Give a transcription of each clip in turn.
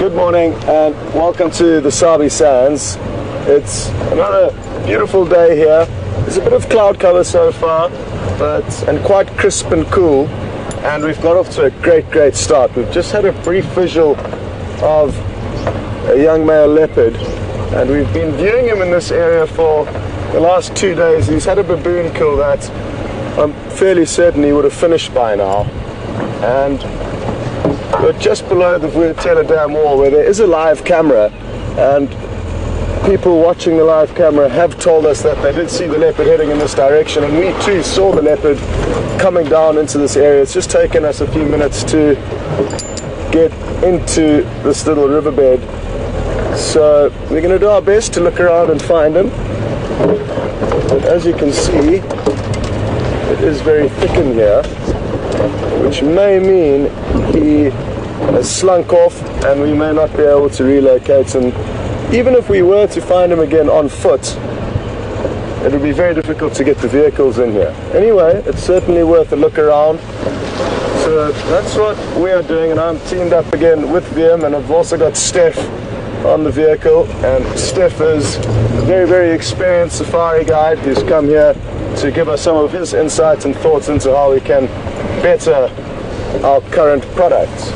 Good morning and welcome to the Sabi Sands. It's another beautiful day here. There's a bit of cloud cover so far, and quite crisp and cool, and we've got off to a great start. We've just had a brief visual of a young male leopard, and we've been viewing him in this area for the last 2 days. He's had a baboon kill that I'm fairly certain he would have finished by now, and we're just below the WildEarthTV dam wall where there is a live camera, and people watching the live camera have told us that they did see the leopard heading in this direction, and we too saw the leopard coming down into this area. It's just taken us a few minutes to get into this little riverbed, so we're going to do our best to look around and find him. But as you can see, it is very thick in here, which may mean he has slunk off and we may not be able to relocate him. Even if we were to find him again on foot, it would be very difficult to get the vehicles in here. Anyway, it's certainly worth a look around. So that's what we are doing, and I'm teamed up again with them, and I've also got Steph on the vehicle, and Steph is a very experienced safari guide who's come here to give us some of his insights and thoughts into how we can better our current products.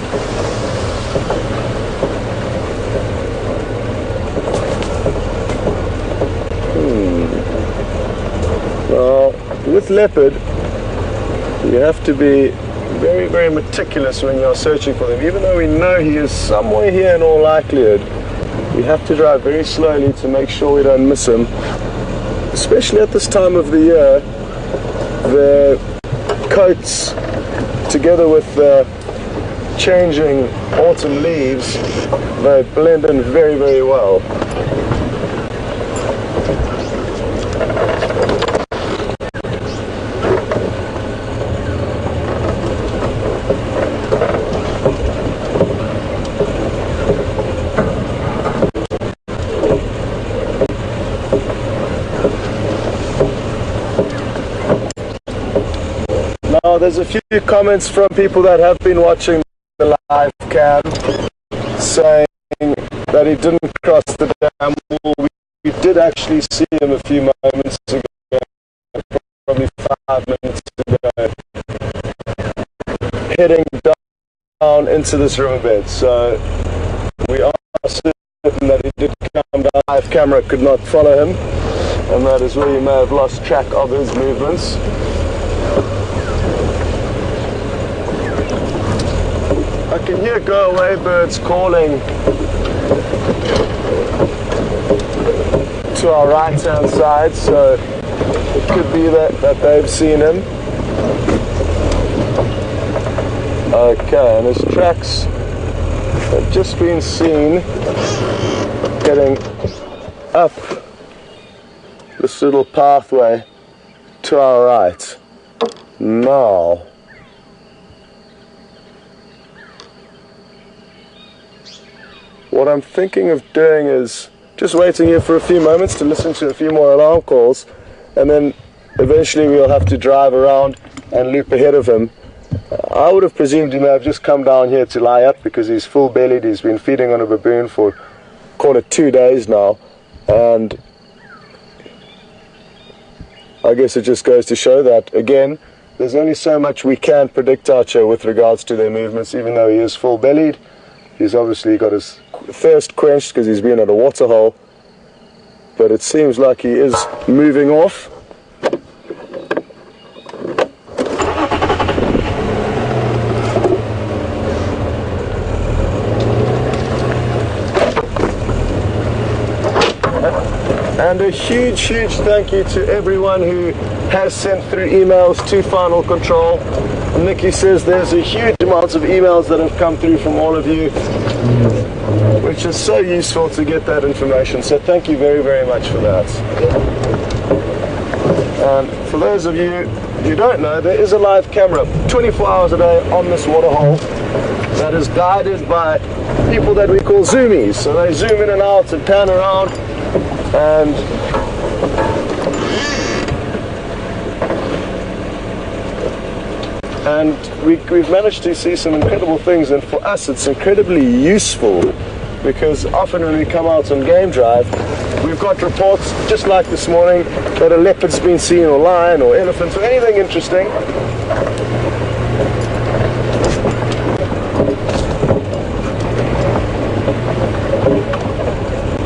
Now, with leopard, you have to be very meticulous when you're searching for them. Even though we know he is somewhere here in all likelihood, we have to drive very slowly to make sure we don't miss him. Especially at this time of the year, the coats, together with the changing autumn leaves, they blend in very well. Now, there's a few comments from people that have been watching the live cam saying that he didn't cross the dam wall. We did actually see him a few moments ago, probably 5 minutes ago, heading down into this riverbed. So we are certain that he did come down. Live camera could not follow him, and that is where you may have lost track of his movements. I can hear go-away birds calling to our right-hand side, so it could be that they've seen him. Okay, and his tracks have just been seen getting up this little pathway to our right. Now, what I'm thinking of doing is just waiting here for a few moments to listen to a few more alarm calls, and then eventually we'll have to drive around and loop ahead of him. I would have presumed he may have just come down here to lie up because he's full bellied. He's been feeding on a baboon for, call it, 2 days now, and I guess it just goes to show that, again, there's only so much we can predict out here with regards to their movements. Even though he is full bellied, he's obviously got his thirst quenched because he's been at a water hole, but it seems like he is moving off. And a huge thank you to everyone who has sent through emails to Final Control. Nikki says there's a huge amount of emails that have come through from all of you, which is so useful to get that information. So thank you very much for that. And for those of you who don't know, there is a live camera 24 hours a day on this waterhole that is guided by people that we call zoomies. So they zoom in and out and pan around, and we've managed to see some incredible things, and for us it's incredibly useful because often when we come out on game drive, we've got reports, just like this morning, that a leopard's been seen, or lion, or elephant, or anything interesting.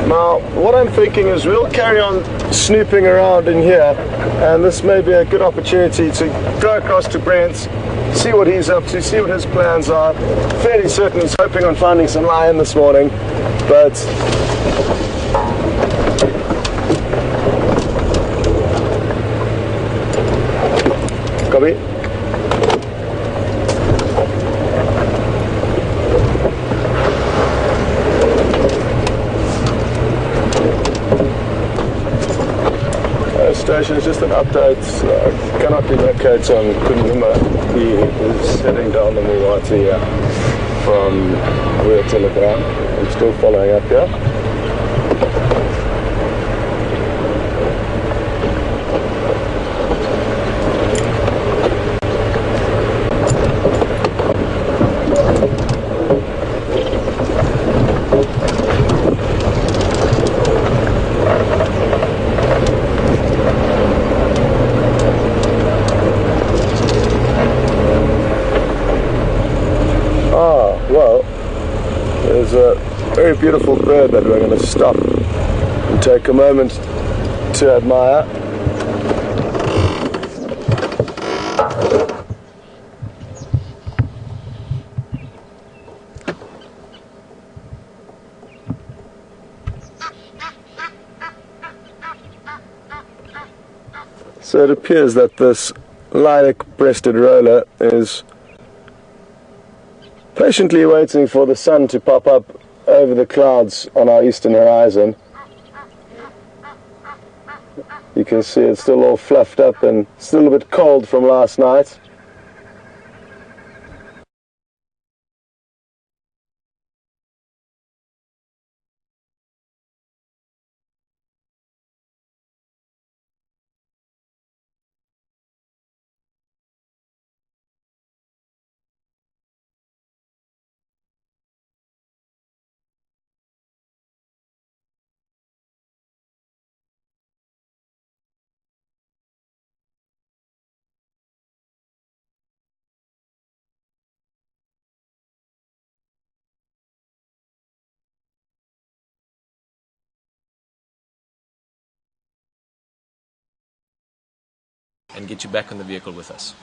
Now, what I'm thinking is we'll carry on snooping around in here, and this may be a good opportunity to go across to Brent's, see what he's up to, see what his plans are. Fairly certain he's hoping on finding some lion this morning, but copy. Station is just an update. Cannot be located on Djuma. He is heading down the Mulwati here from Real Telegram. I'm still following up here. Well, there's a very beautiful bird that we're going to stop and take a moment to admire. So it appears that this lilac-breasted roller is patiently waiting for the sun to pop up over the clouds on our eastern horizon. You can see it's still all fluffed up and still a bit cold from last night. And get you back on the vehicle with us.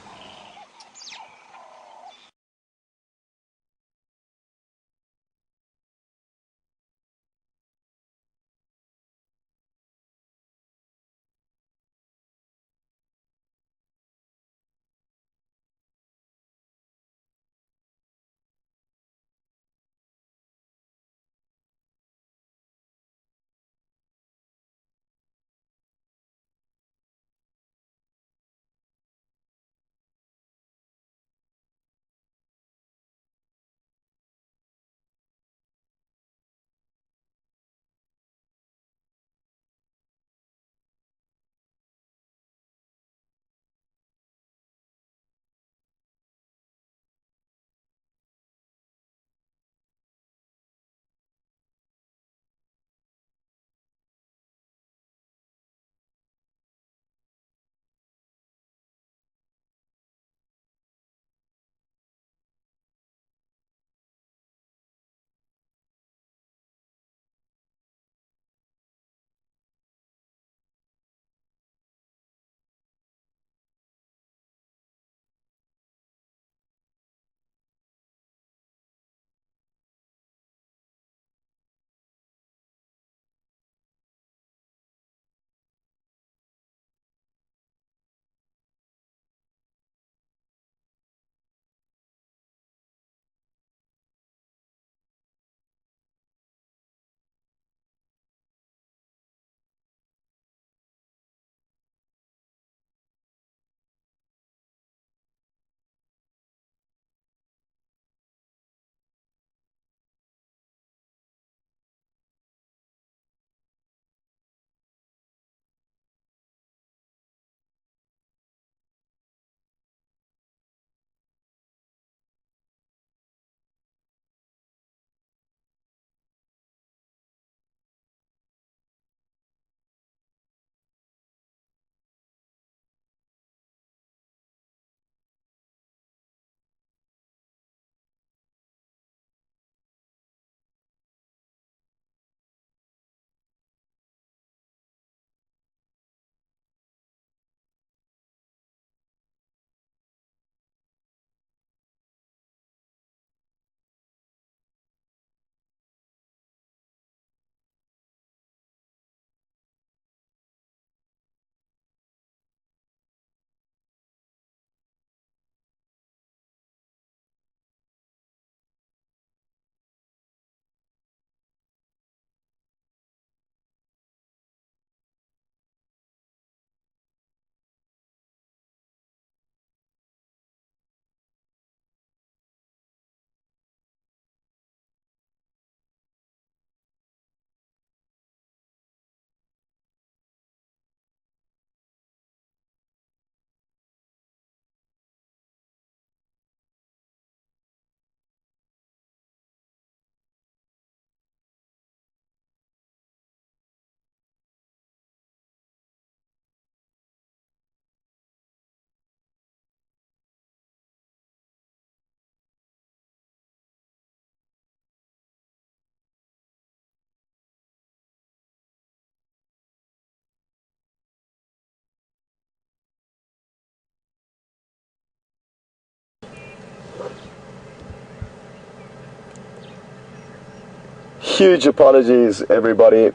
huge apologies, everybody,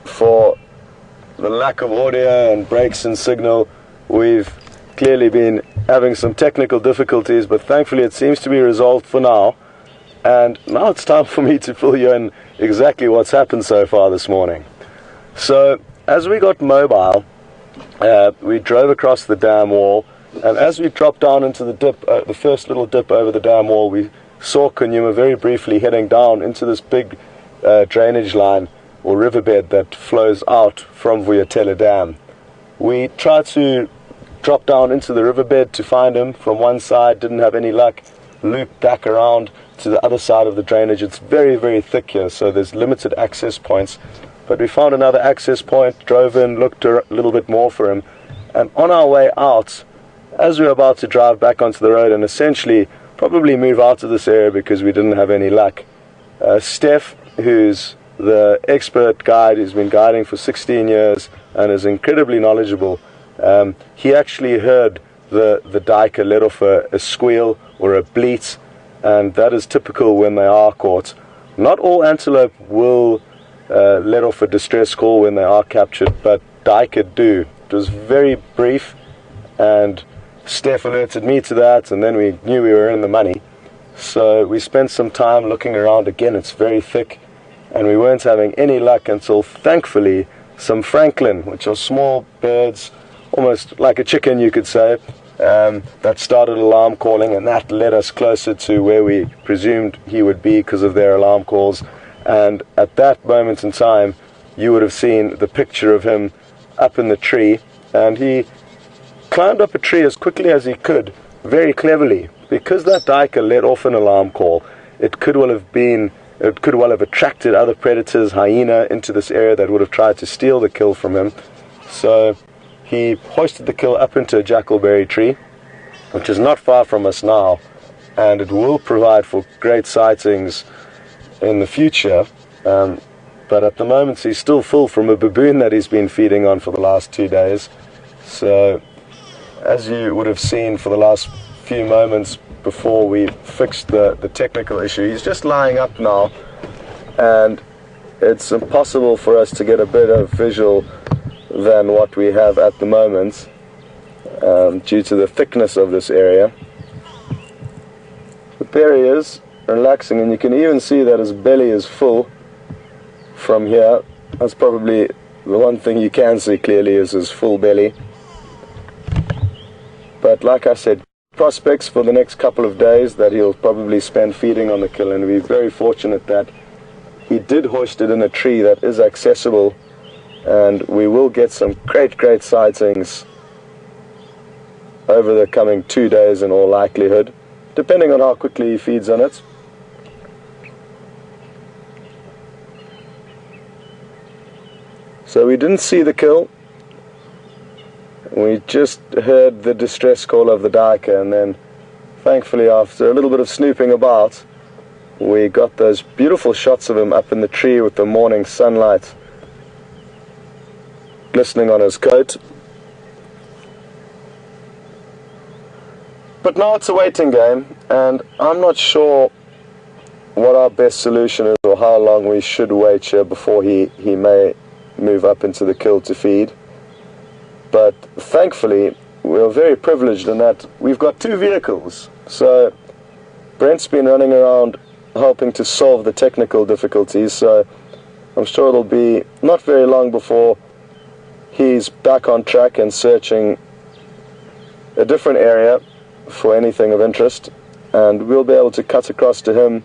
for the lack of audio and breaks in signal. We've clearly been having some technical difficulties, but thankfully it seems to be resolved for now. And now it's time for me to fill you in exactly what's happened so far this morning. So, as we got mobile, we drove across the dam wall, and as we dropped down into the dip, the first little dip over the dam wall, we saw Djuma very briefly heading down into this big drainage line or riverbed that flows out from Vuyatela Dam. We tried to drop down into the riverbed to find him from one side, didn't have any luck, looped back around to the other side of the drainage. It's very, very thick here, so there's limited access points. But we found another access point, drove in, looked a little bit more for him, and on our way out, as we were about to drive back onto the road and essentially probably move out of this area because we didn't have any luck, Steph, who's the expert guide who's been guiding for 16 years and is incredibly knowledgeable, he actually heard the duiker let off a squeal or a bleat, and that is typical when they are caught. Not all antelope will let off a distress call when they are captured, but duiker do. It was very brief, and Steph alerted me to that, and then we knew we were in the money. So we spent some time looking around again. It's very thick, and we weren't having any luck until, thankfully, some francolin, which are small birds, almost like a chicken you could say, that started alarm calling, and that led us closer to where we presumed he would be because of their alarm calls. And at that moment in time, you would have seen the picture of him up in the tree, and he climbed up a tree as quickly as he could, very cleverly. Because that duiker let off an alarm call, it could well have attracted other predators, hyena, into this area that would have tried to steal the kill from him. So he hoisted the kill up into a jackalberry tree, which is not far from us now, and it will provide for great sightings in the future. But at the moment he's still full from a baboon that he's been feeding on for the last 2 days. So, as you would have seen for the last few moments before we fixed the technical issue, he's just lying up now, and it's impossible for us to get a better visual than what we have at the moment, due to the thickness of this area. But there he is, relaxing, and you can even see that his belly is full from here. That's probably the one thing you can see clearly, is his full belly. But like I said, prospects for the next couple of days that he'll probably spend feeding on the kill, and we're very fortunate that he did hoist it in a tree that is accessible, and we will get some great sightings over the coming 2 days in all likelihood, depending on how quickly he feeds on it. So we didn't see the kill. We just heard the distress call of the duiker, and then thankfully after a little bit of snooping about, we got those beautiful shots of him up in the tree with the morning sunlight glistening on his coat. But now it's a waiting game, and I'm not sure what our best solution is or how long we should wait here before he may move up into the kill to feed. But thankfully we're very privileged in that we've got 2 vehicles. So Brent's been running around helping to solve the technical difficulties, so I'm sure it'll be not very long before he's back on track and searching a different area for anything of interest, and we'll be able to cut across to him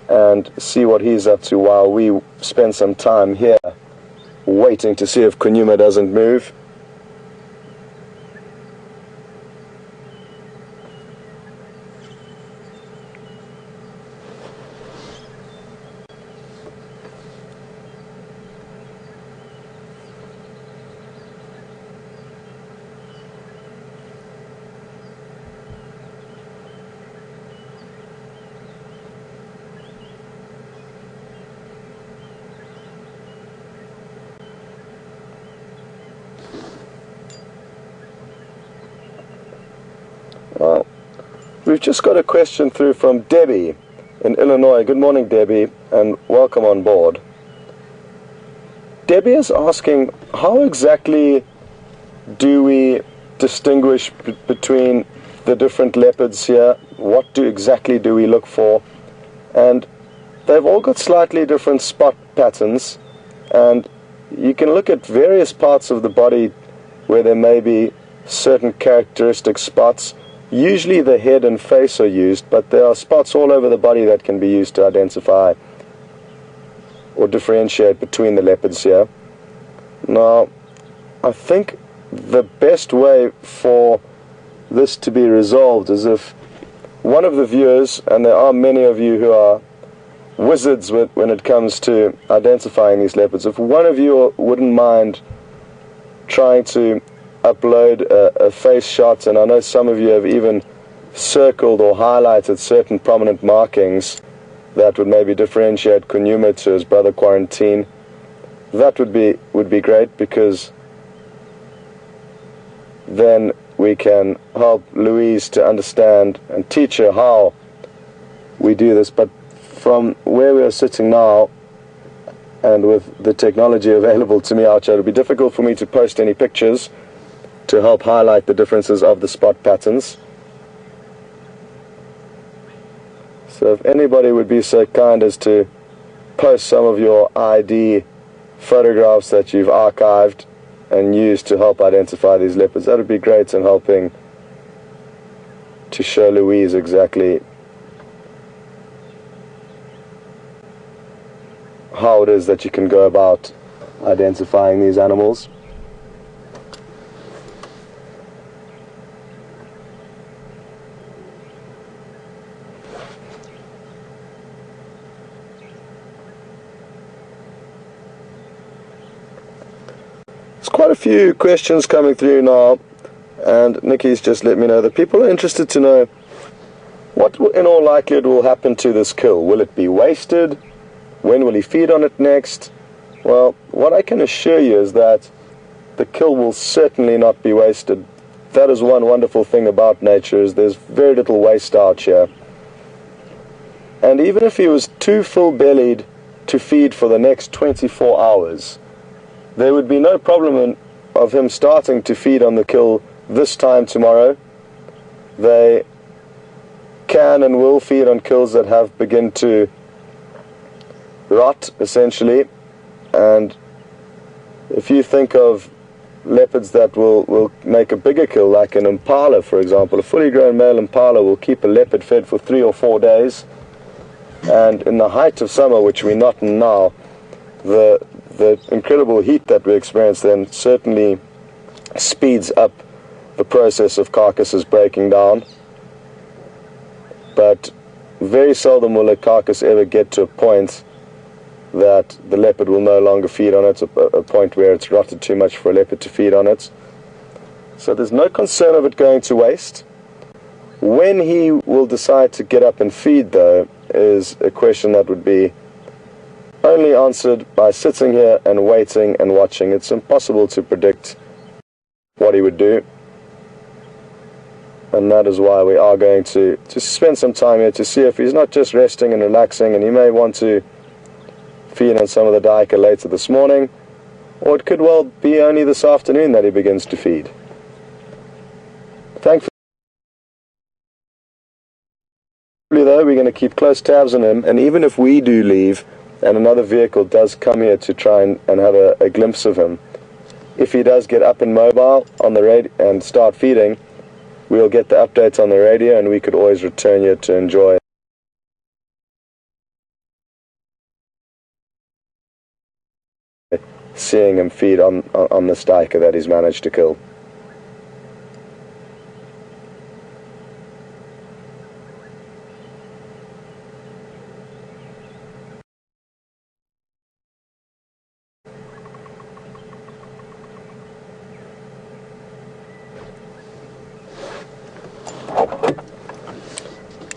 and see what he's up to while we spend some time here waiting to see if Djuma doesn't move. Well, we've just got a question through from Debbie, in Illinois. Good morning, Debbie, and welcome on board. Debbie is asking, how exactly do we distinguish between the different leopards here? What exactly do we look for? And they've all got slightly different spot patterns, and you can look at various parts of the body where there may be certain characteristic spots. Usually the head and face are used, but there are spots all over the body that can be used to identify or differentiate between the leopards here. Now, I think the best way for this to be resolved is if one of the viewers, and there are many of you who are wizards when it comes to identifying these leopards, if one of you wouldn't mind trying to upload a face shot, and I know some of you have even circled or highlighted certain prominent markings that would maybe differentiate Djuma to his brother Quarantine, that would be great, because then we can help Louise to understand and teach her how we do this. But from where we are sitting now, and with the technology available to me out here, it would be difficult for me to post any pictures to help highlight the differences of the spot patterns. So if anybody would be so kind as to post some of your ID photographs that you've archived and used to help identify these leopards, that would be great in helping to show Louise exactly how it is that you can go about identifying these animals. There's quite a few questions coming through now, and Nikki's just let me know that people are interested to know what in all likelihood will happen to this kill. Will it be wasted? When will he feed on it next? Well, what I can assure you is that the kill will certainly not be wasted. That is one wonderful thing about nature, is there's very little waste out here. And even if he was too full-bellied to feed for the next 24 hours, there would be no problem of him starting to feed on the kill this time tomorrow. They can and will feed on kills that have begun to rot, essentially. And if you think of leopards that will make a bigger kill, like an impala, for example, a fully grown male impala will keep a leopard fed for 3 or 4 days. And in the height of summer, which we're not in now, the incredible heat that we experience then certainly speeds up the process of carcasses breaking down. But very seldom will a carcass ever get to a point that the leopard will no longer feed on it, a point where it's rotted too much for a leopard to feed on it. So there's no concern of it going to waste. When he will decide to get up and feed, though, is a question that would be only answered by sitting here and waiting and watching. It's impossible to predict what he would do, and that is why we are going to spend some time here to see if he's not just resting and relaxing, and he may want to feed on some of the daika later this morning, or it could well be only this afternoon that he begins to feed. Thankfully, though, we're going to keep close tabs on him, and even if we do leave and another vehicle does come here to try and have a glimpse of him, if he does get up and mobile on the radio and start feeding, we'll get the updates on the radio, and we could always return here to enjoy seeing him feed on this daika that he's managed to kill.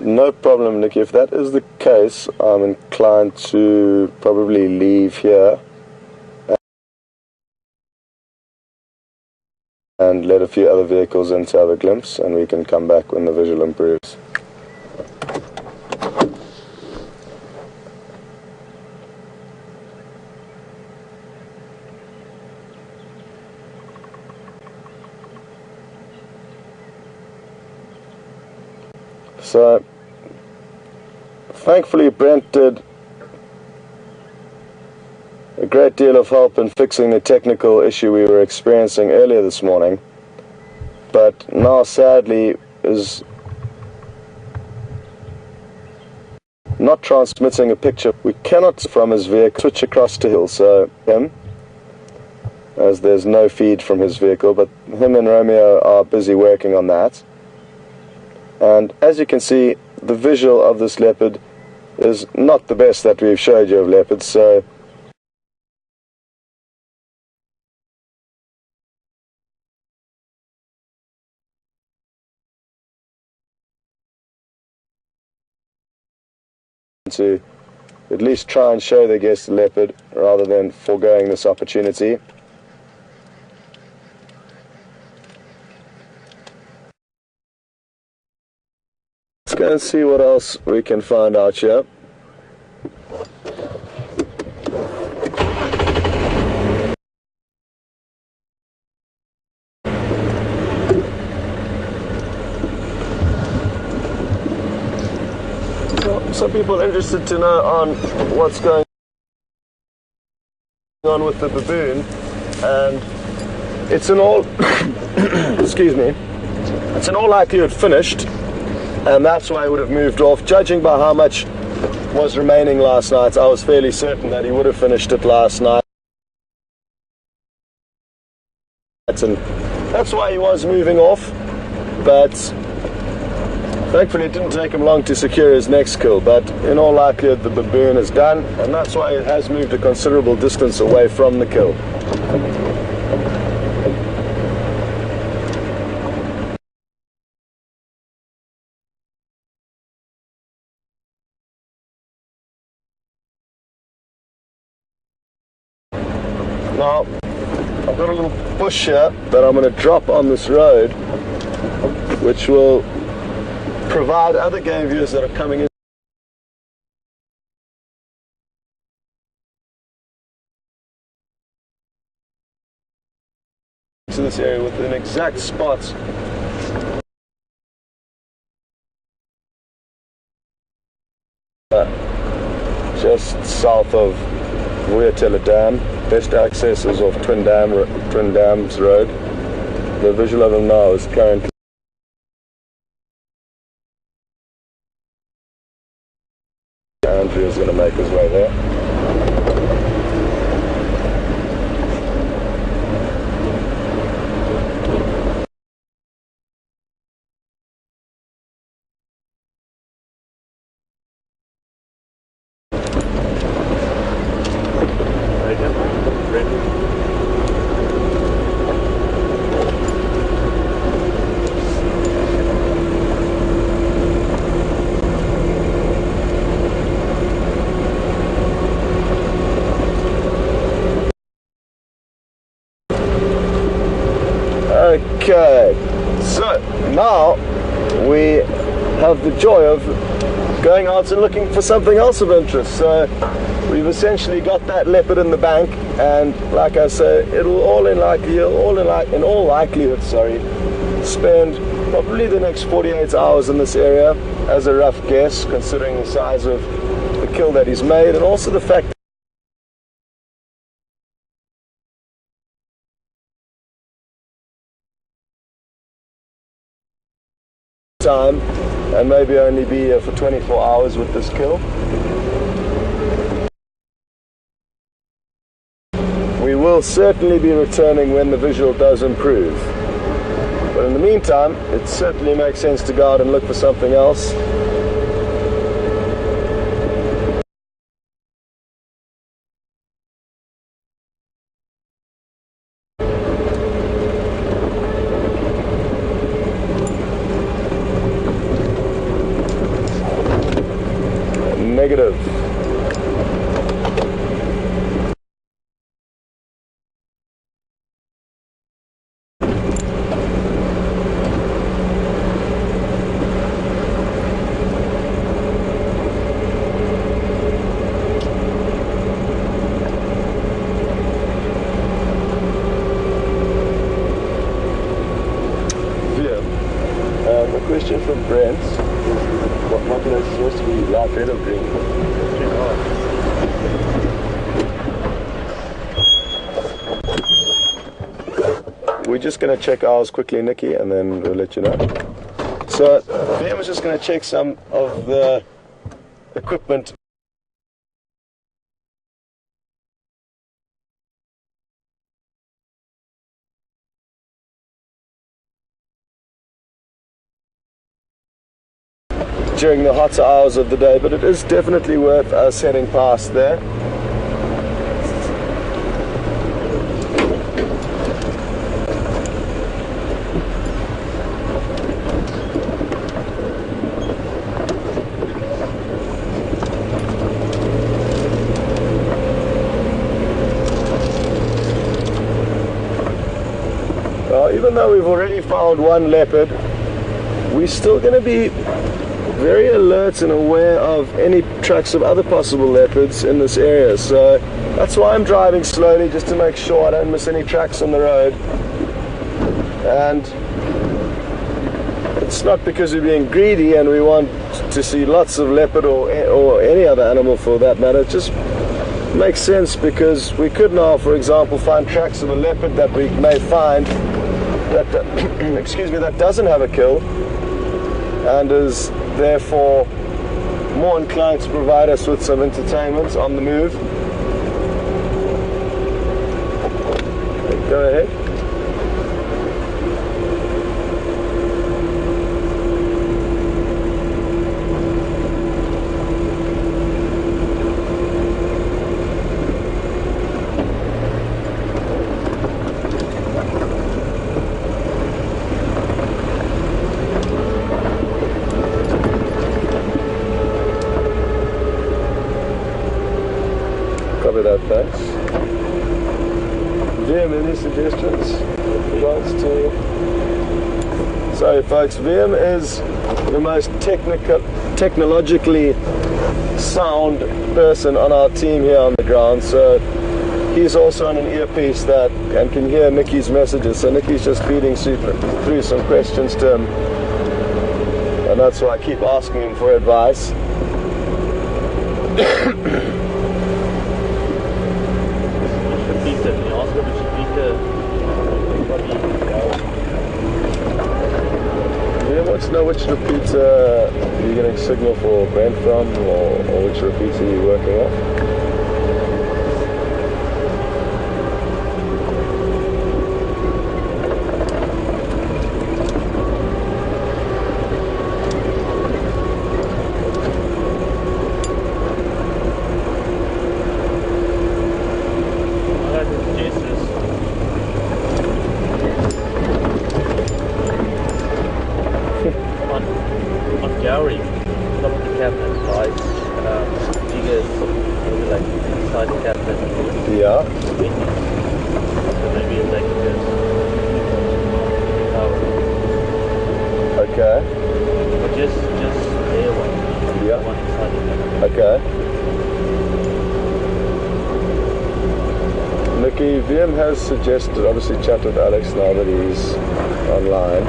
No problem, Nicky. If that is the case, I'm inclined to probably leave here and let a few other vehicles in to have a glimpse, and we can come back when the visual improves. So thankfully Brent did a great deal of help in fixing the technical issue we were experiencing earlier this morning, but now sadly is not transmitting a picture. We cannot from his vehicle switch across to hill, so him, as there's no feed from his vehicle, but him and Romeo are busy working on that. And as you can see, the visual of this leopard is not the best that we've showed you of leopards, so to at least try and show the guest the leopard rather than foregoing this opportunity. Let's go and see what else we can find out here. Some people are interested to know on what's going on with the baboon, and it's in all excuse me, it's in all likelihood finished, and that's why he would have moved off. Judging by how much was remaining last night, I was fairly certain that he would have finished it last night, and that's why he was moving off. But thankfully it didn't take him long to secure his next kill, but in all likelihood the baboon is done, and that's why it has moved a considerable distance away from the kill. Now, I've got a little bush here that I'm going to drop on this road, which will provide other game viewers that are coming in to this area with an exact spot just south of WildEarthTV Dam. Best access is off Twin Dams Road. The visual of him now is currently Andrew's going to make his way there. Okay, so now we have the joy of going out and looking for something else of interest. So we've essentially got that leopard in the bank, and like I say, it'll in all likelihood, spend probably the next 48 hours in this area, as a rough guess, considering the size of the kill that he's made, and also the fact time, and maybe only be here for 24 hours with this kill. We will certainly be returning when the visual does improve, but in the meantime it certainly makes sense to go out and look for something else. Negative. A question from Brent. What is supposed to be light red or green? We're just going to check ours quickly, Nikki, and then we'll let you know. So, VM is just going to check some of the equipment. During the hotter hours of the day, but it is definitely worth us heading past there. Even though we've already found one leopard, we're still going to be very alert and aware of any tracks of other possible leopards in this area. So that's why I'm driving slowly, just to make sure I don't miss any tracks on the road. And it's not because we're being greedy and we want to see lots of leopard or any other animal for that matter. It just makes sense because we could now, for example, find tracks of a leopard that we may find that excuse me, that doesn't have a kill and is therefore more inclined to provide us with some entertainment on the move. Go ahead. Thanks. VM, any suggestions? Sorry folks, VM is the most technologically sound person on our team here on the ground, so he's also on an earpiece and can hear Nikki's messages, so Nikki's just feeding through some questions to him, and that's why I keep asking him for advice. Do you want to know which repeater you're getting signal for Brent from, or which repeater you're working off? Yeah. Okay. Just there one. Yeah. One inside. Okay. Nikki, VM has suggested, obviously chat with Alex now that he's online,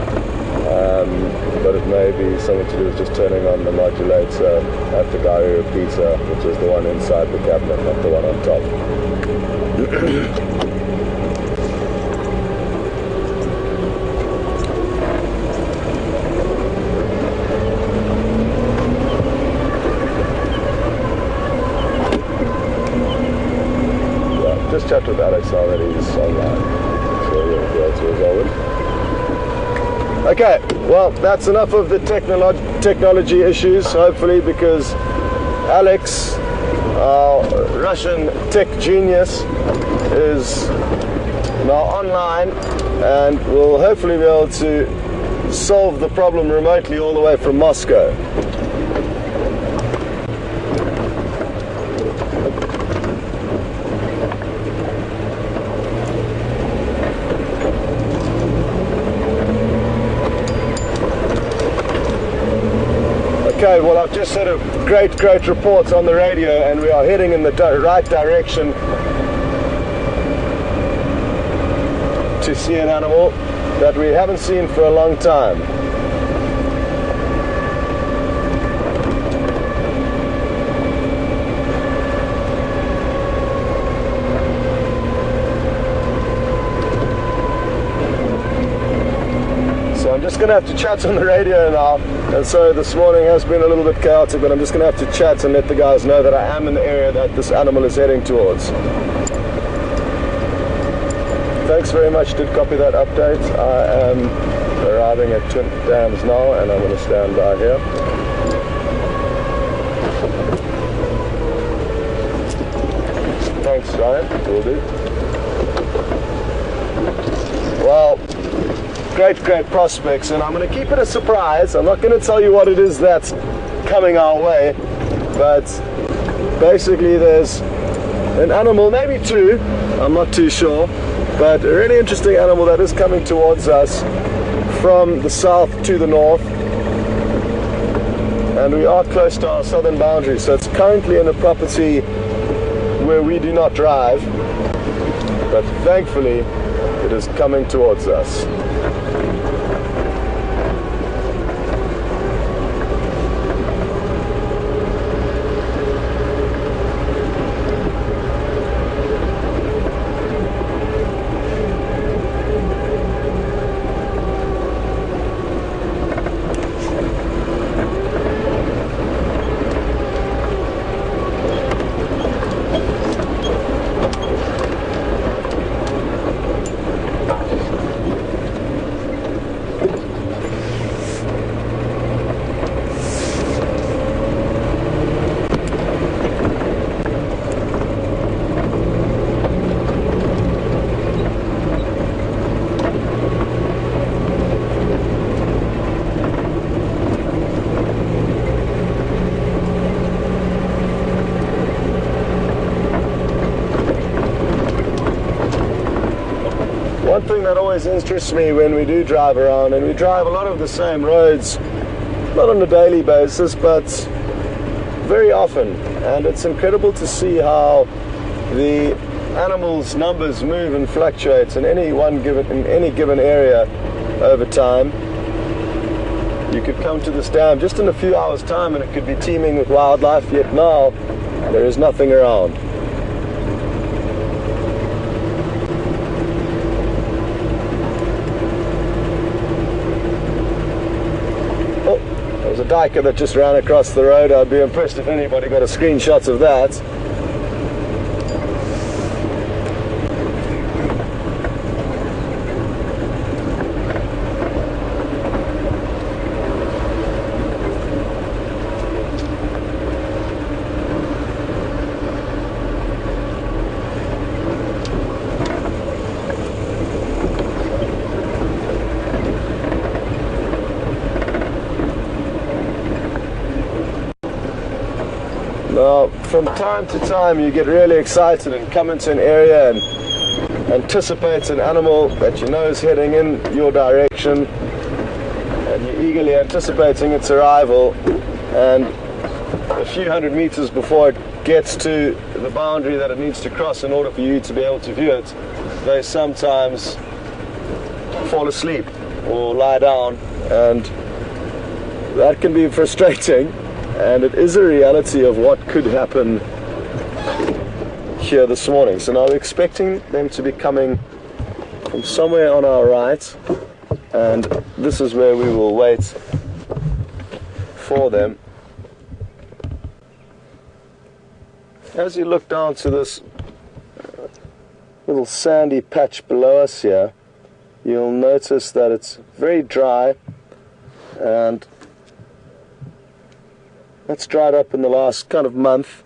but it may be something to do with just turning on the modulator at the gyro repeater, which is the one inside the cabinet, not the one on top. Just chat with Alex now that he's online, so we'll be able to resolve it. Okay, well, that's enough of the technology issues, hopefully, because Alex, our Russian tech genius, is now online and will hopefully be able to solve the problem remotely all the way from Moscow. Okay, well, I've just heard a great report on the radio, and we are heading in the right direction to see an animal that we haven't seen for a long time. So I'm just going to have to chat on the radio now. And so this morning has been a little bit chaotic, but I'm just going to have to chat and let the guys know that I am in the area that this animal is heading towards. Thanks very much. Did copy that update. I am arriving at Twin Dams now, and I'm going to stand by here. Thanks, Ryan. Will do. Well, great prospects, and I'm going to keep it a surprise. I'm not going to tell you what it is that's coming our way, but basically there's an animal, maybe two, I'm not too sure, but a really interesting animal that is coming towards us from the south to the north, and we are close to our southern boundary, so it's currently in a property where we do not drive, but thankfully it is coming towards us. One thing that always interests me when we do drive around, and we drive a lot of the same roads, not on a daily basis, but very often, and it's incredible to see how the animals' numbers move and fluctuate in any given area over time. You could come to this dam just in a few hours' time and it could be teeming with wildlife, yet now there is nothing around. There's a diker that just ran across the road. I'd be impressed if anybody got a screenshot of that. Now, from time to time you get really excited and come into an area and anticipate an animal that you know is heading in your direction, and you're eagerly anticipating its arrival, and a few hundred meters before it gets to the boundary that it needs to cross in order for you to be able to view it, they sometimes fall asleep or lie down, and that can be frustrating. And it is a reality of what could happen here this morning. So now we're expecting them to be coming from somewhere on our right, and this is where we will wait for them. As you look down to this little sandy patch below us here, you'll notice that it's very dry, and that's dried up in the last kind of month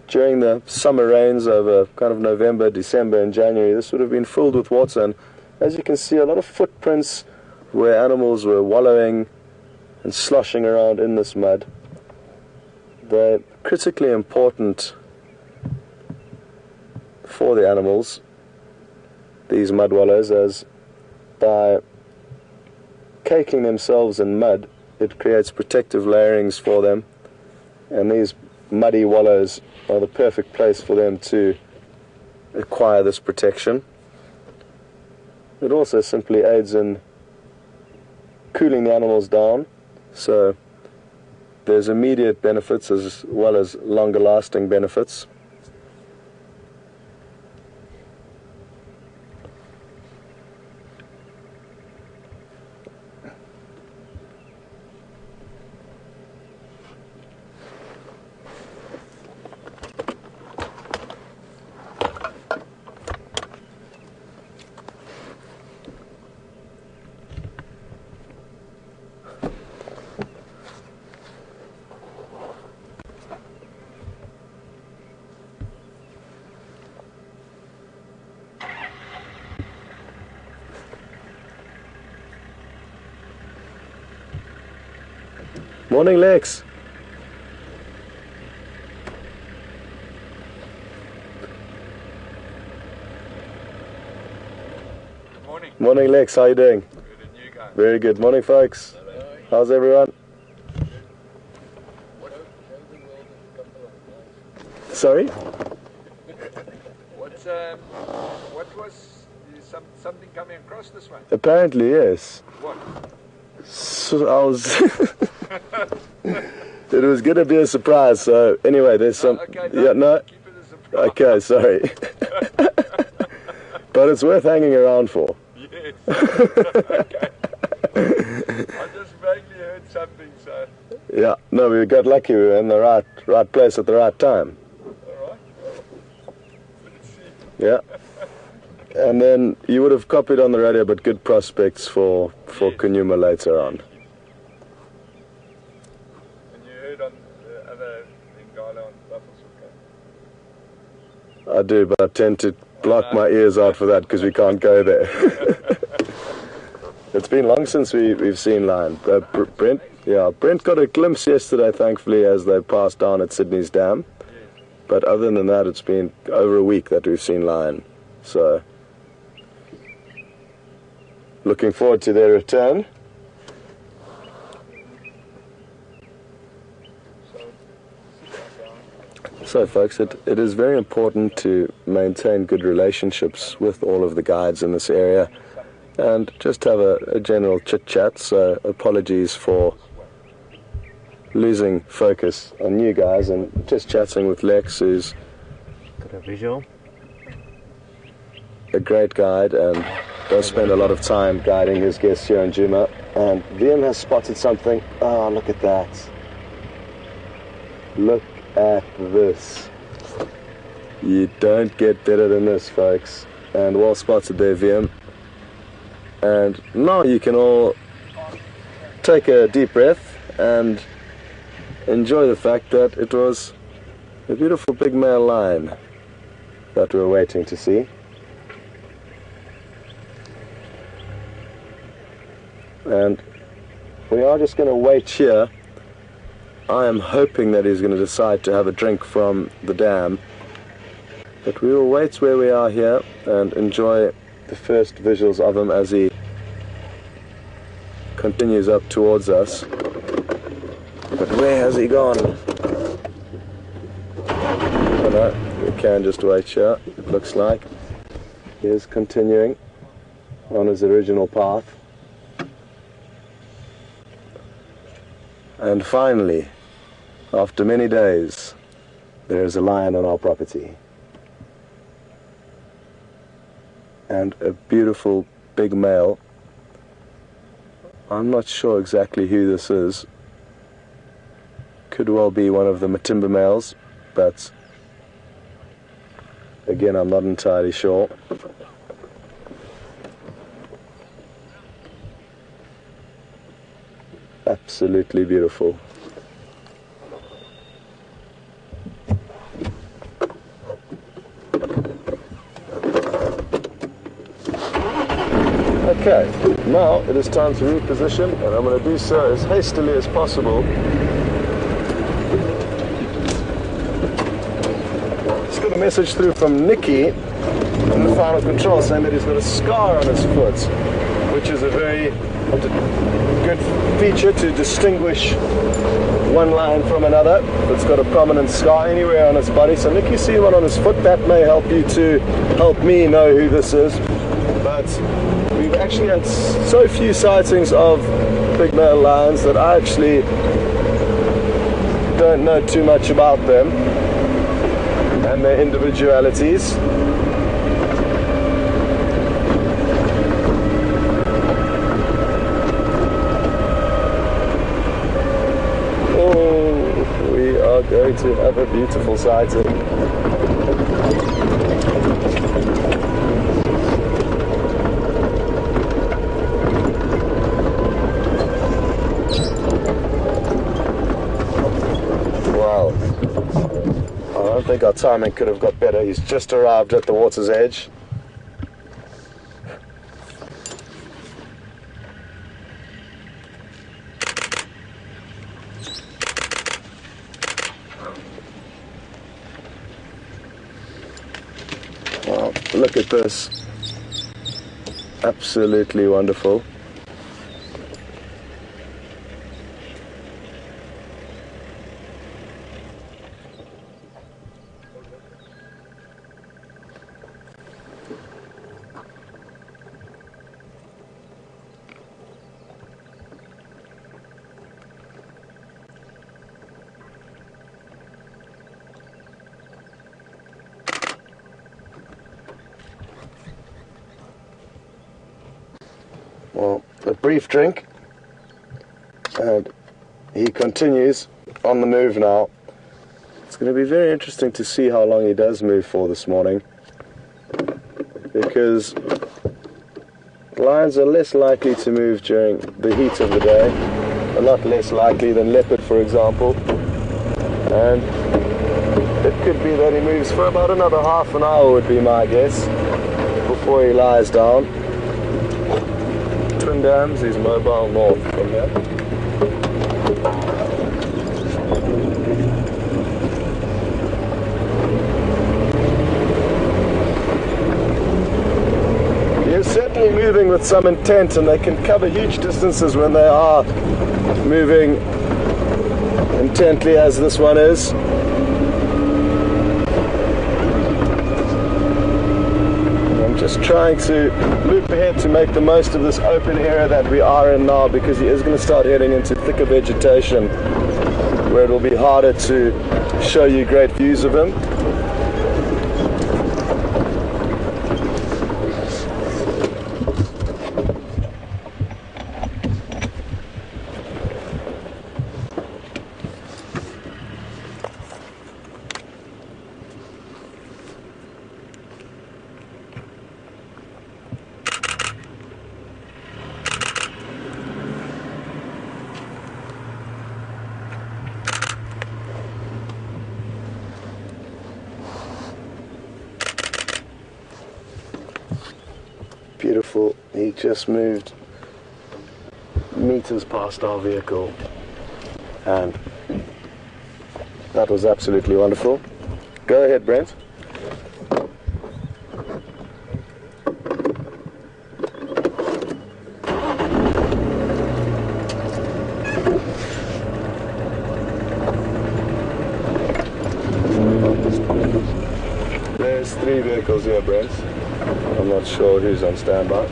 during the summer rains over kind of November, December and January. This would have been filled with water, and as you can see, a lot of footprints where animals were wallowing and sloshing around in this mud. They're critically important for the animals, these mud wallows, as by caking themselves in mud, it creates protective layerings for them, and these muddy wallows are the perfect place for them to acquire this protection. It also simply aids in cooling the animals down, so there's immediate benefits as well as longer lasting benefits. Morning, Lex. Morning. Morning, Lex. How you doing? Good, and you guys? Very good. Morning, folks. How's everyone? Sorry? What was something coming across this way? Apparently, yes. What? So I was. It was going to be a surprise. So anyway, there's some. Okay, yeah, no. Keep it a surprise. Okay, sorry. But it's worth hanging around for. Yes. Okay. I just vaguely heard something, so. Yeah. No, we got lucky. We were in the right place at the right time. All right. Let's see. Yeah. And then you would have copied on the radio, but good prospects for Djuma later on. And you heard on the other Ngala on Buffalo. I do, but I tend to block my ears out for that because we can't go there. It's been long since we've seen lion. Brent got a glimpse yesterday, thankfully, as they passed down at Sydney's Dam. Yes. But other than that, it's been over a week that we've seen lion. So, looking forward to their return. So folks, it is very important to maintain good relationships with all of the guides in this area and just have a general chit-chat. So apologies for losing focus on you guys and just chatting with Lex, who's Got a visual. a great guide and does spend a lot of time guiding his guests here in Djuma. And Liam has spotted something. Oh, look at that. Look at this. You don't get better than this, folks. And well spotted there, VM. And now you can all take a deep breath and enjoy the fact that it was a beautiful big male lion that we were waiting to see. And we are just going to wait here. I am hoping that he's going to decide to have a drink from the dam. But we will wait where we are here and enjoy the first visuals of him as he continues up towards us. But where has he gone? Oh no, we can just wait here, it looks like. He is continuing on his original path. And finally, after many days, there is a lion on our property. And a beautiful big male. I'm not sure exactly who this is. Could well be one of the Matimba males, but again, I'm not entirely sure. Absolutely beautiful. Okay, now it is time to reposition, and I'm going to do so as hastily as possible. Just got a message through from Nicky in the final control saying that he's got a scar on his foot, which is a very good feature to distinguish one lion from another. It's got a prominent scar anywhere on its body. So Nick, you see one on his foot, that may help you to help me know who this is. But we've actually had so few sightings of big male lions that I actually don't know too much about them and their individualities. Going to have a beautiful sighting. Wow. I don't think our timing could have got better. He's just arrived at the water's edge. look at this. Absolutely wonderful. Well, a brief drink, and he continues on the move now. It's going to be very interesting to see how long he does move for this morning, because lions are less likely to move during the heat of the day, a lot less likely than leopard, for example, and it could be that he moves for about another half an hour would be my guess, before he lies down. Twin Dams is mobile north from here. He is certainly moving with some intent, and they can cover huge distances when they are moving intently, as this one is. Just trying to loop ahead to make the most of this open area that we are in now, because he is going to start heading into thicker vegetation where it will be harder to show you great views of him. Beautiful. He just moved meters past our vehicle, and that was absolutely wonderful. Go ahead, Brent. There's 3 vehicles here, Brent. I'm not sure who's on standby.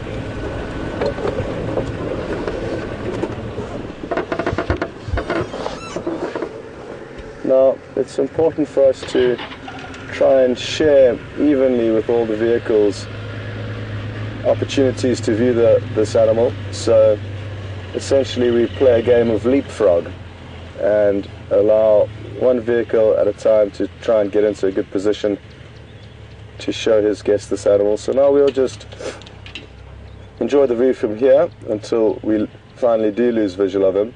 Now, it's important for us to try and share evenly with all the vehicles opportunities to view this animal. So essentially we play a game of leapfrog and allow one vehicle at a time to try and get into a good position to show his guest this animal. So now we'll just enjoy the view from here until we finally do lose visual of him.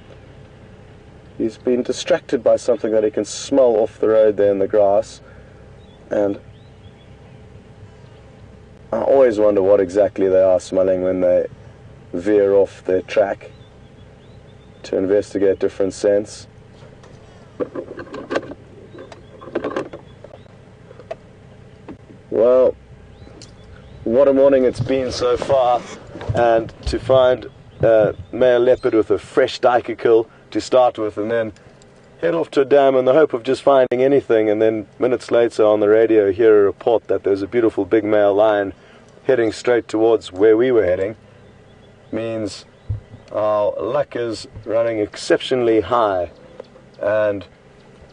He's been distracted by something that he can smell off the road there in the grass, and I always wonder what exactly they are smelling when they veer off their track to investigate different scents. Well, what a morning it's been so far, and to find a male leopard with a fresh duiker kill to start with, and then head off to a dam in the hope of just finding anything, and then minutes later on the radio hear a report that there's a beautiful big male lion heading straight towards where we were heading, means our luck is running exceptionally high. And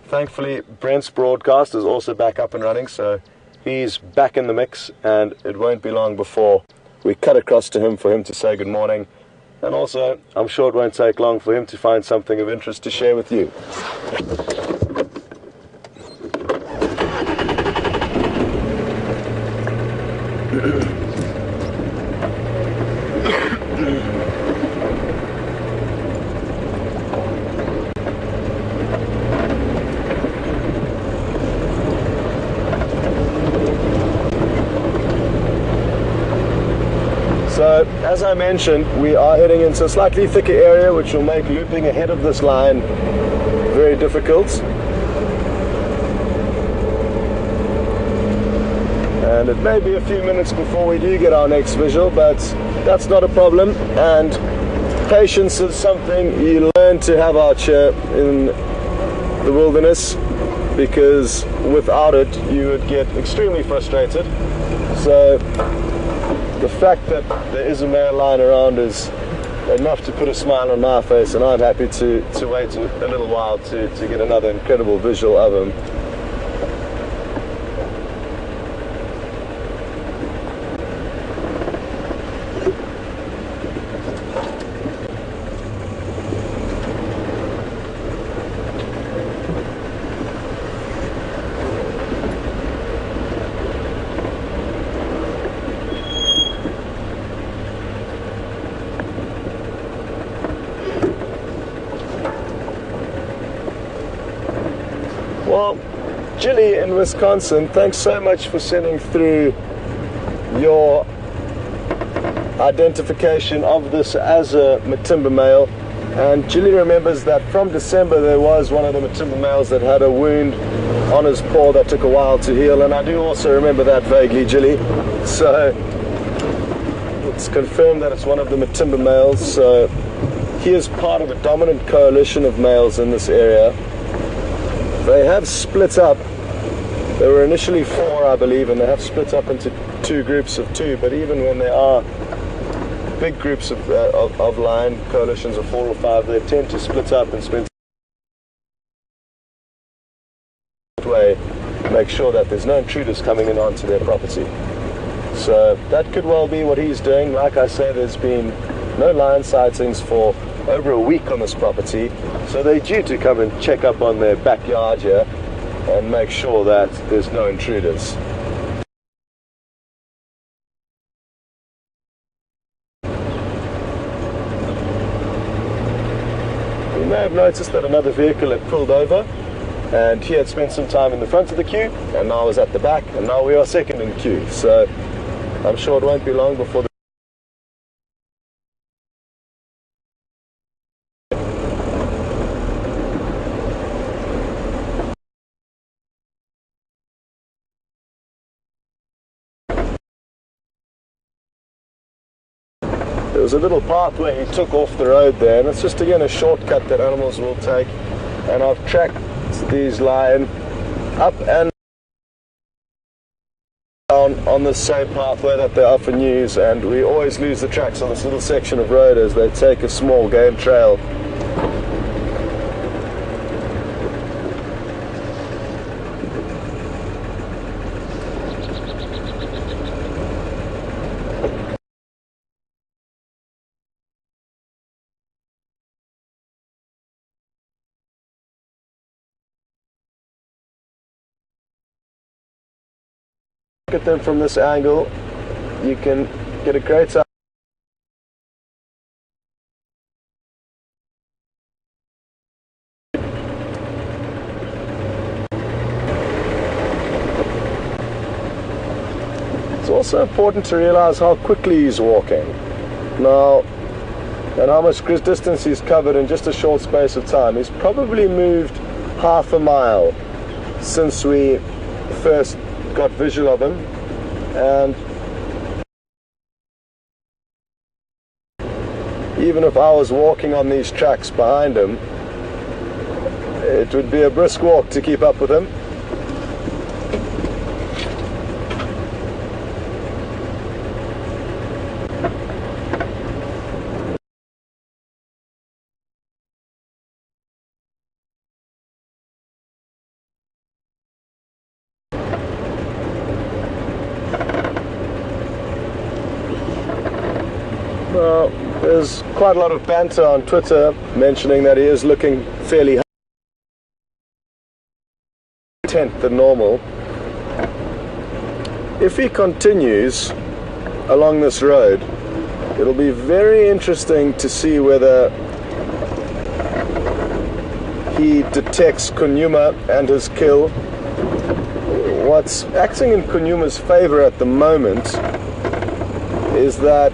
thankfully Brent's broadcast is also back up and running, so he's back in the mix, and it won't be long before we cut across to him for him to say good morning. And also, I'm sure it won't take long for him to find something of interest to share with you. So, as I mentioned, we are heading into a slightly thicker area, which will make looping ahead of this line very difficult. and it may be a few minutes before we do get our next visual, but that's not a problem. And patience is something you learn to have out here in the wilderness, because without it you would get extremely frustrated. So the fact that there is a male lying around is enough to put a smile on my face, and I'm happy to wait a little while to get another incredible visual of him. Well, Jilly in Wisconsin, thanks so much for sending through your identification of this as a Matimba male. And Jilly remembers that from December there was one of the Matimba males that had a wound on his paw that took a while to heal, and I do also remember that vaguely, Jilly. So it's confirmed that it's one of the Matimba males. So he is part of a dominant coalition of males in this area. They have split up. There were initially 4, I believe, and they have split up into 2 groups of 2. But even when there are big groups of lion coalitions of 4 or 5, they tend to split up and spend way, make sure that there's no intruders coming in onto their property. So that could well be what he's doing. Like I say, there's been no lion sightings for over a week on this property, so they're due to come and check up on their backyard here and make sure that there's no intruders. You may have noticed that another vehicle had pulled over, and he had spent some time in the front of the queue, and now was at the back, and now we are second in queue. So I'm sure it won't be long before there was a little pathway he took off the road there, and it's just again a shortcut that animals will take, and I've tracked these lion up and down on the same pathway that they often use, and we always lose the tracks on this little section of road as they take a small game trail. At them from this angle, you can get a great idea. It's also important to realize how quickly he's walking now and how much distance he's covered in just a short space of time. He's probably moved half a mile since we first got visual of him, and even if I was walking on these tracks behind him, it would be a brisk walk to keep up with him. Well, there's quite a lot of banter on Twitter mentioning that he is looking fairly intent than normal. If he continues along this road, it'll be very interesting to see whether he detects Djuma and his kill. What's acting in Djuma's favor at the moment is that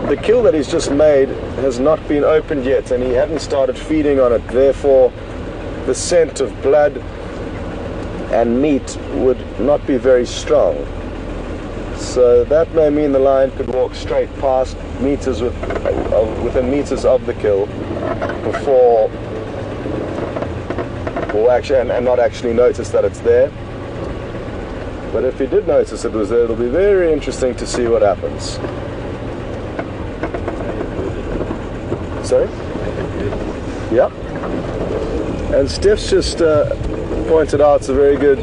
the kill that he's just made has not been opened yet, and he hadn't started feeding on it. Therefore, the scent of blood and meat would not be very strong. So that may mean the lion could walk straight past meters within meters of the kill before, or actually, and not actually notice that it's there. But if he did notice it was there, it'll be very interesting to see what happens. Sorry? Yeah. And Steph's just pointed out it's a very good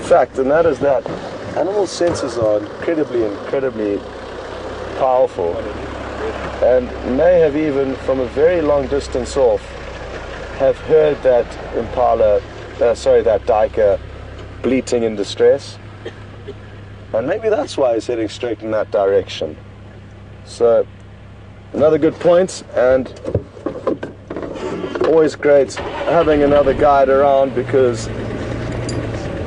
fact, and that is that animal senses are incredibly powerful, and may have even from a very long distance off have heard that that duiker bleating in distress, and maybe that's why he's heading straight in that direction. So another good point, and always great having another guide around, because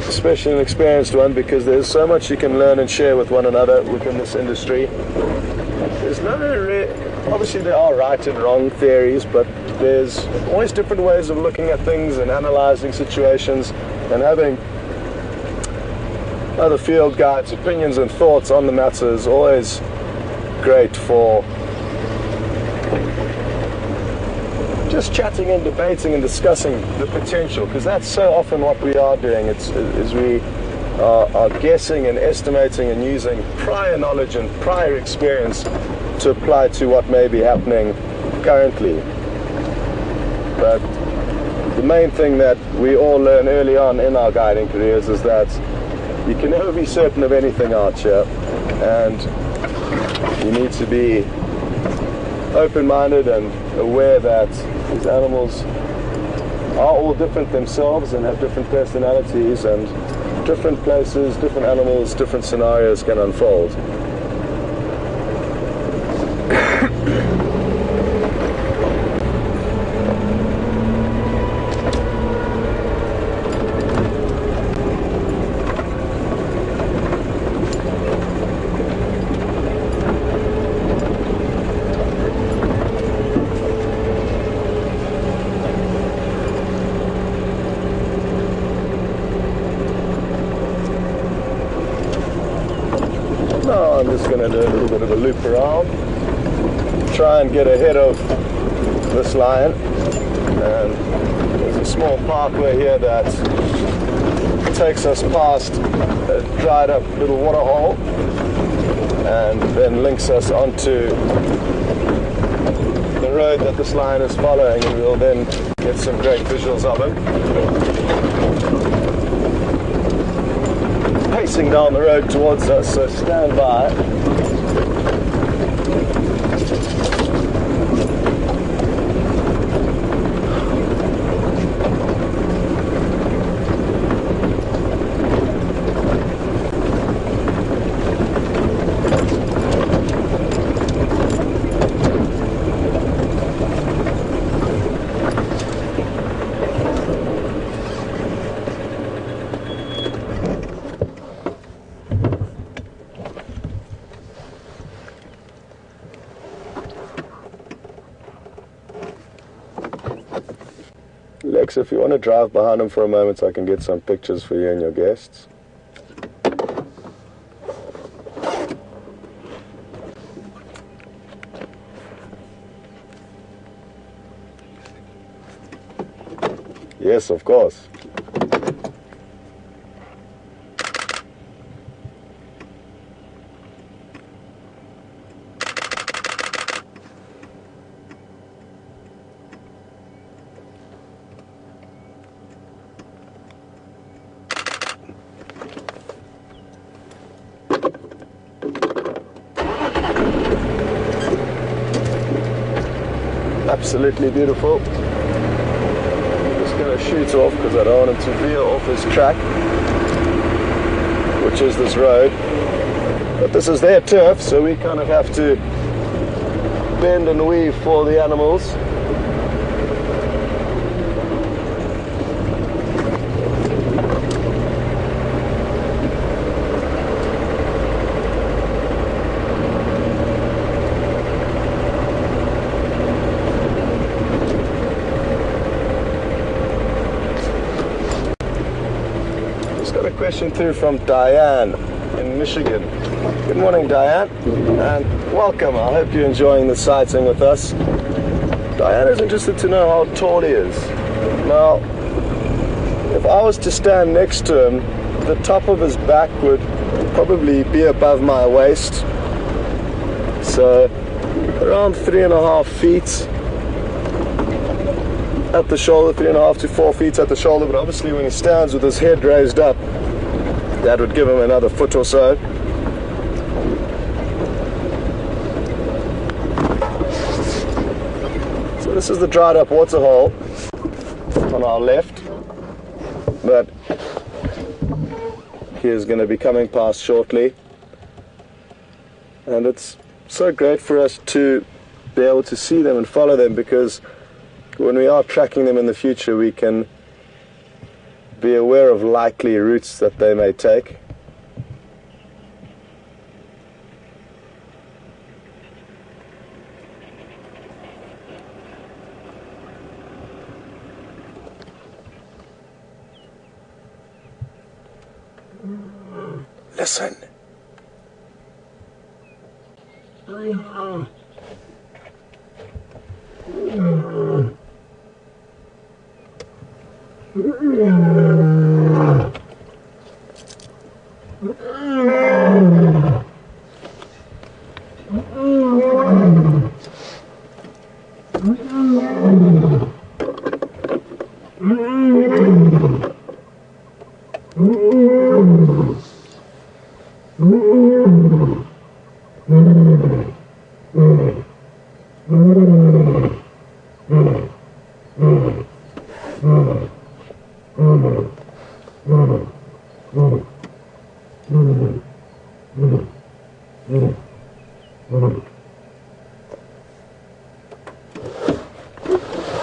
especially an experienced one, because there's so much you can learn and share with one another within this industry. There's obviously there are right and wrong theories, but there's always different ways of looking at things and analyzing situations, and having other field guides' opinions and thoughts on the matter is always great for just chatting and debating and discussing the potential, because that's so often what we are doing. Is we are guessing and estimating and using prior knowledge and prior experience to apply to what may be happening currently. But the main thing that we all learn early on in our guiding careers is that you can never be certain of anything out here, and you need to be open-minded and aware that these animals are all different themselves and have different personalities, and different places, different animals, different scenarios can unfold. Now I'm just going to do a little bit of a loop around, try and get ahead of this lion. And there's a small pathway here that takes us past a dried up little water hole and then links us onto the road that this lion is following, and we'll then get some great visuals of him pacing down the road towards us, so stand by. Lex, if you want to drive behind him for a moment so I can get some pictures for you and your guests. Yes, of course. Absolutely beautiful. I'm just going to shoot off because I don't want him to veer off his track, which is this road. But this is their turf, so we kind of have to bend and weave for the animals. question through from Diane in Michigan. Good morning, Diane, and welcome. I hope you're enjoying the sighting with us. Diane is interested to know how tall he is. Now, if I was to stand next to him, the top of his back would probably be above my waist. So, around 3.5 feet at the shoulder, 3.5 to 4 feet at the shoulder, but obviously when he stands with his head raised up, that would give him another foot or so. So this is the dried up water hole on our left, but he is going to be coming past shortly, and it's so great for us to be able to see them and follow them, because when we are tracking them in the future, we can be aware of likely routes that they may take. Listen.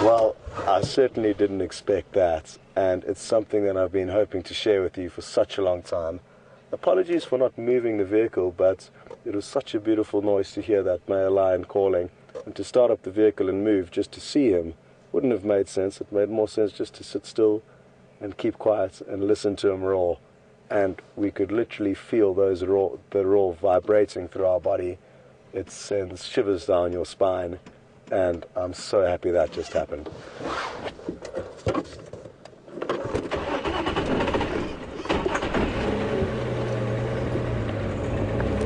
Well, I certainly didn't expect that, and it's something that I've been hoping to share with you for such a long time. Apologies for not moving the vehicle, but it was such a beautiful noise to hear that male lion calling, and to start up the vehicle and move just to see him wouldn't have made sense. It made more sense just to sit still and keep quiet and listen to him roar, and we could literally feel the roar vibrating through our body. It sends shivers down your spine, and I'm so happy that just happened.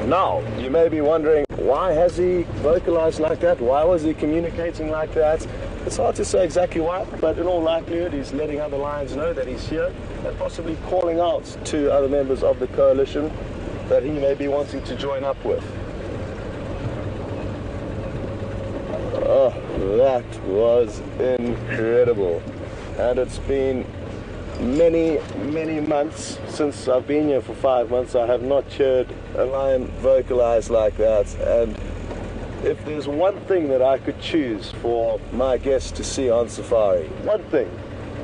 Now, you may be wondering, why has he vocalized like that? Why was he communicating like that? It's hard to say exactly why, but in all likelihood, he's letting other lions know that he's here, and possibly calling out to other members of the coalition that he may be wanting to join up with. Oh, that was incredible. And it's been many months since I've been here. For 5 months I have not heard a lion vocalize like that, and if there's one thing that I could choose for my guests to see on safari, one thing,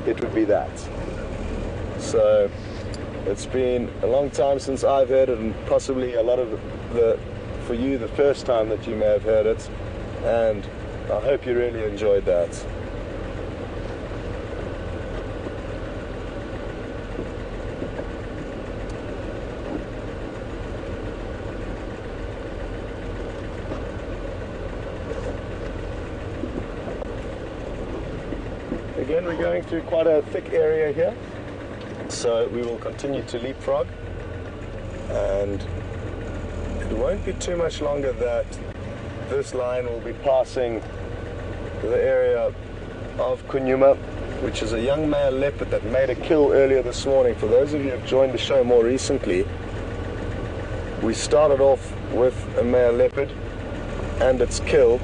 it would be that. So it's been a long time since I've heard it, and possibly a lot of for you the first time that you may have heard it, and I hope you really enjoyed that. Again, we're going through quite a thick area here, so we will continue to leapfrog, and it won't be too much longer that this line will be passing the area of Djuma, which is a young male leopard that made a kill earlier this morning. For those of you who have joined the show more recently, we started off with a male leopard and its kill,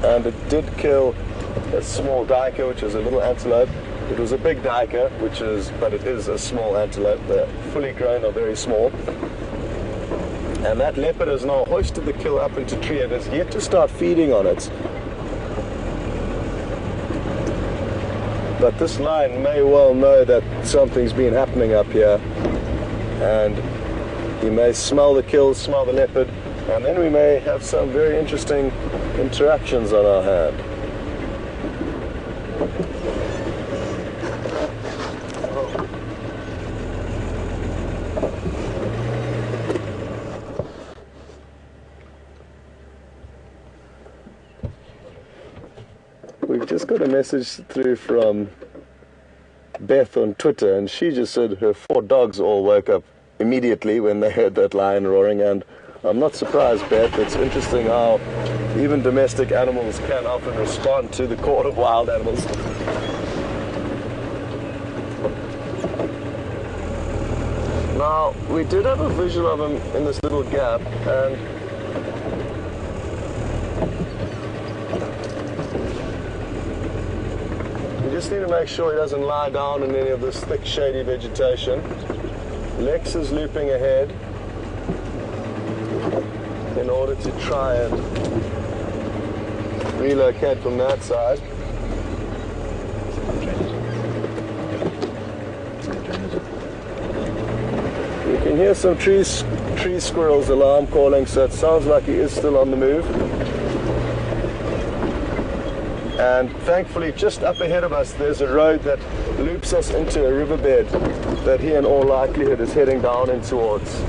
and it did kill a small duiker, which is a little antelope. It was a big duiker, but it is a small antelope. They're fully grown or very small. And that leopard has now hoisted the kill up into tree and has yet to start feeding on it. But this lion may well know that something's been happening up here, and he may smell the kill, smell the leopard, and then we may have some very interesting interactions on our hand. We've just got a message through from Beth on Twitter, and she just said her 4 dogs all woke up immediately when they heard that lion roaring, and I'm not surprised, Beth. It's interesting how even domestic animals can often respond to the call of wild animals. Now, we did have a visual of him in this little gap, and we just need to make sure he doesn't lie down in any of this thick, shady vegetation. Lex is looping ahead in order to try and relocate from that side. You can hear some tree squirrels alarm calling, so it sounds like he is still on the move. And thankfully, just up ahead of us, there's a road that loops us into a riverbed that he in all likelihood is heading down in towards.